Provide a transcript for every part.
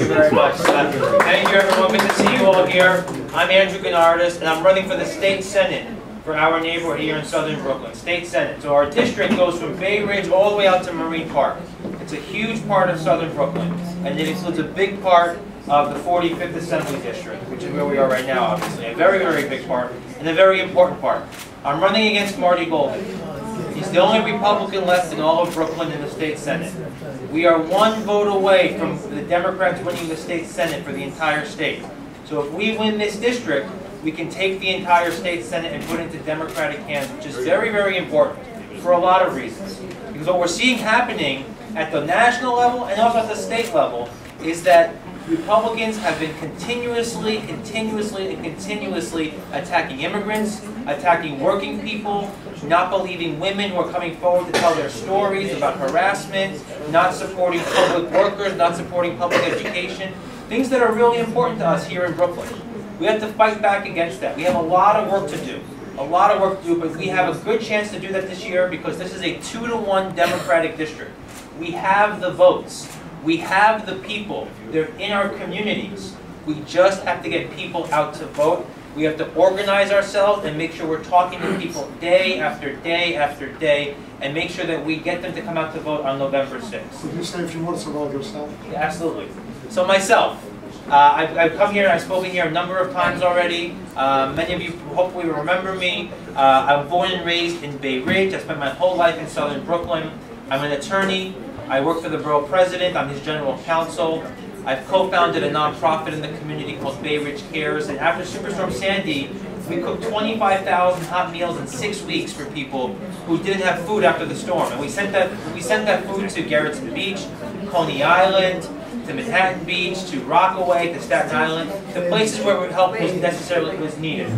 Thank you very much. Thank you, everyone. Good to see you all here. I'm Andrew Gennardis, and I'm running for the State Senate for our neighborhood here in southern Brooklyn, State Senate. So our district goes from Bay Ridge all the way out to Marine Park. It's a huge part of southern Brooklyn, and it includes a big part of the 45th Assembly District, which is where we are right now, obviously. A very, very big part, and a very important part. I'm running against Marty Golden. He's the only Republican left in all of Brooklyn in the State Senate. We are one vote away from the Democrats winning the State Senate for the entire state. So if we win this district, we can take the entire State Senate and put it into Democratic hands, which is very, very important for a lot of reasons. Because what we're seeing happening at the national level and also at the state level is that Republicans have been continuously attacking immigrants, attacking working people, not believing women who are coming forward to tell their stories about harassment, not supporting public workers, not supporting public education, things that are really important to us here in Brooklyn. We have to fight back against that. We have a lot of work to do. But we have a good chance to do that this year because this is a 2-to-1 Democratic district. We have the votes. We have the people. They're in our communities. We just have to get people out to vote. We have to organize ourselves and make sure we're talking to people day after day after day and make sure that we get them to come out to vote on November 6th. Could you say a few words about yourself? Yeah, absolutely. So myself, I've come here, I've spoken here a number of times already. Many of you hopefully remember me. I'm born and raised in Bay Ridge. I spent my whole life in southern Brooklyn. I'm an attorney. I work for the borough president. I'm his general counsel. I've co-founded a nonprofit in the community called Bay Ridge Cares. And after Superstorm Sandy, we cooked 25,000 hot meals in 6 weeks for people who didn't have food after the storm. And we sent that food to Gerritsen Beach, Coney Island, to Manhattan Beach, to Rockaway, to Staten Island, to places where help was needed.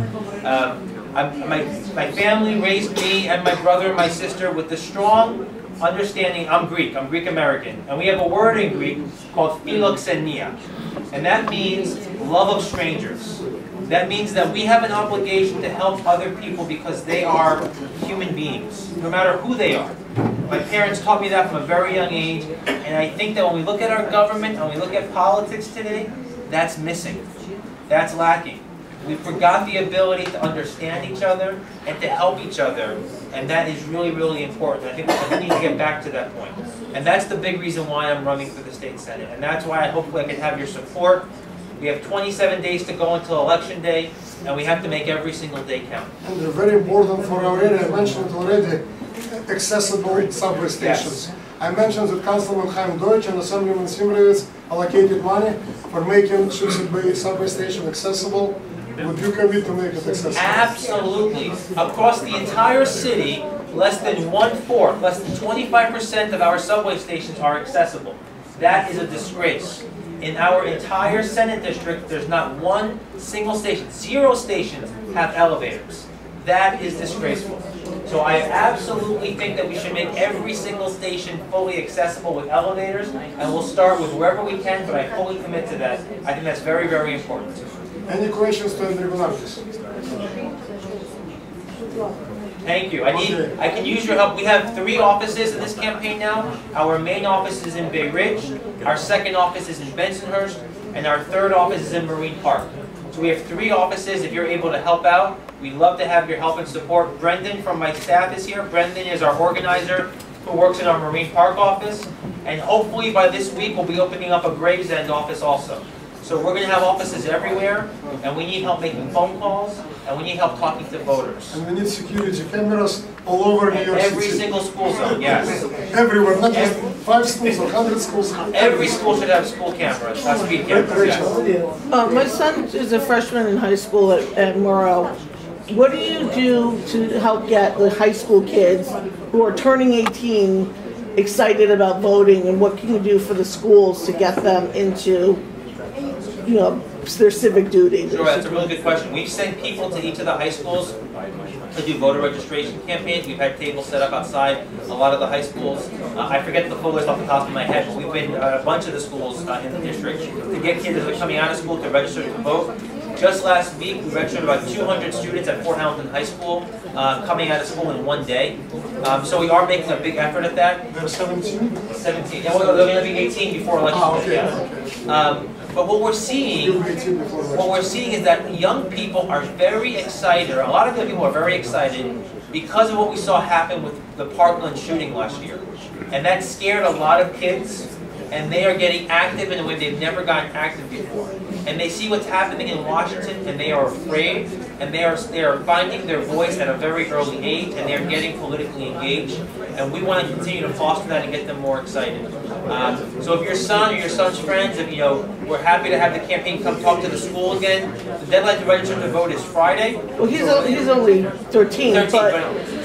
My family raised me and my brother and my sister with the strong understanding. I'm Greek American, and we have a word in Greek called philoxenia, and that means love of strangers. That means that we have an obligation to help other people because they are human beings, no matter who they are. My parents taught me that from a very young age, and I think that when we look at our government and we look at politics today, that's missing. That's lacking. We forgot the ability to understand each other and to help each other, and that is really, really important. I think we need to get back to that point. And that's the big reason why I'm running for the State Senate, and that's why hopefully I can have your support. We have 27 days to go until Election Day, and we have to make every single day count. And they're very important for our area. I mentioned already, accessible subway stations. Yes. I mentioned that Councilman Chaim Deutsch and Assemblyman Simrevitz allocated money for making Schutzit subway station accessible. Would you commit to make it accessible? Absolutely. Across the entire city, less than 1/4, less than 25% of our subway stations are accessible. That is a disgrace. In our entire Senate district, there's not one single station. 0 stations have elevators. That is disgraceful. So I absolutely think that we should make every single station fully accessible with elevators, and we'll start with wherever we can, but I fully commit to that. I think that's very, very important. Any questions to Andrew Gennardis? Thank you. I can use your help. We have 3 offices in this campaign now. Our main office is in Bay Ridge, our second office is in Bensonhurst, and our third office is in Marine Park. So we have 3 offices. If you're able to help out, we'd love to have your help and support. Brendan from my staff is here. Brendan is our organizer who works in our Marine Park office. And hopefully by this week we'll be opening up a Gravesend office also. So we're going to have offices everywhere, and we need help making phone calls, and we need help talking to voters. And we need security cameras all over New York City. Every single school zone, yes. Everywhere, not just 5 schools or 100 schools. Every school should have school cameras, speed cameras, yes. My son is a freshman in high school at Morrow. What do you do to help get the high school kids who are turning 18 excited about voting, and what can you do for the schools to get them into their civic duty? Sure, that's a really good question. We've sent people to each of the high schools to do voter registration campaigns. We've had tables set up outside a lot of the high schools. I forget the full list off the top of my head, but we've been a bunch of the schools in the district to get kids that are coming out of school to register to vote. Just last week, we registered about 200 students at Fort Hamilton High School coming out of school in one day. So we are making a big effort at that. They're 17? 17. Yeah, well, they're going to be 18 before election day. Okay. But what we're seeing is that young people are very excited. A lot of young people are very excited because of what we saw happen with the Parkland shooting last year. And that scared a lot of kids, and they are getting active in a way they've never gotten active before. And they see what's happening in Washington, and they are afraid, and they are finding their voice at a very early age, and they are getting politically engaged. And we want to continue to foster that and get them more excited. So if your son or your son's friends, if we're happy to have the campaign come talk to the school again. The deadline to register to vote is Friday. Well, he's only 13,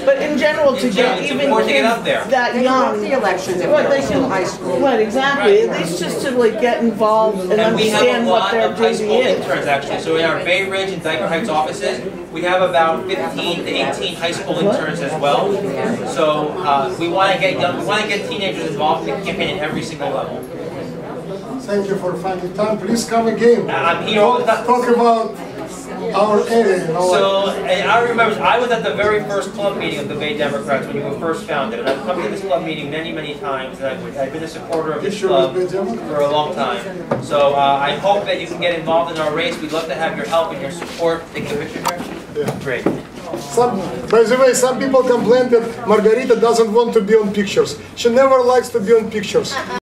but in general, to get even kids that young, the elections at high school. Right, exactly. At least just to get involved and understand what their high school duty is. interns actually. So in our Bay Ridge and Dyker Heights offices, we have about 15 to 18 high school interns as well. So we want to get teenagers involved in the campaign at every single level. Thank you for finding time. Please come again. I'm here all the time. Talk about our area. So, and I remember, I was at the very first club meeting of the Bay Democrats when you were first founded, and I've come to this club meeting many, many times, and I've been a supporter of this club for a long time. So I hope that you can get involved in our race. We'd love to have your help and your support. Take a picture here. Yeah. Great. By the way, some people complain that Margarita doesn't want to be on pictures. She never likes to be on pictures.